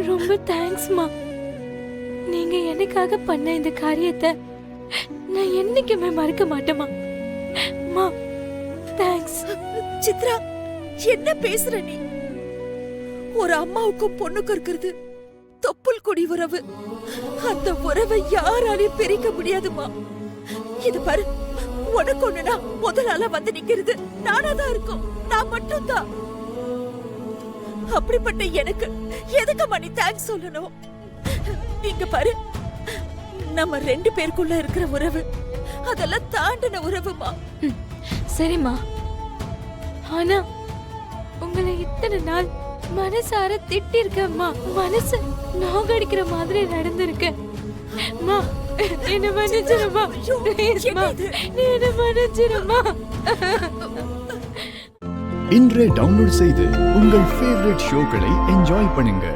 ரொம்ப தேங்க்ஸ்மா. நீங்க எனக்காக பண்ண இந்த காரியத்தை நான் என்னைக்குமே மறக்க மாட்டேமா. மா தேங்க்ஸ். சித்ரா, என்ன பேசுற நீ? ஒரு அம்மாவுக்கும் பொண்ணுக்கும் இருக்கிறது தொப்புள் கொடி உறவு. அந்த உறவை யாராலையும் பிரிக்க முடியாதுமா. இது பாரு, உனக்கு ஒண்ணுனா முதல் ஆளா வந்து நிக்கிறது நானாதான் இருக்கும். நான் மட்டும் தான். அப்படிப்பட்ட எனக்கு எதுக்கு நீ தேங்க்ஸ் சொல்லணும்? இங்க பாரு, நம்ம 2 பேருக்குள்ள இருக்கிற உறவு அதெல்லாம் தாண்டின உறவுமா. சரிம்மா, ஆனா உங்களை இத்தனை நாள் மனசார திட்டி இருக்கம்மா. மனசு நோகடிக்கிற மாதிரி நடந்திருக்கு. என்ன மன்னிச்சிருமா. என்ன மன்னிச்சிருமா. இன்றே டவுன்லோட் செய்து உங்கள் ஃபேவரட் ஷோக்களை என்ஜாய் பண்ணுங்க.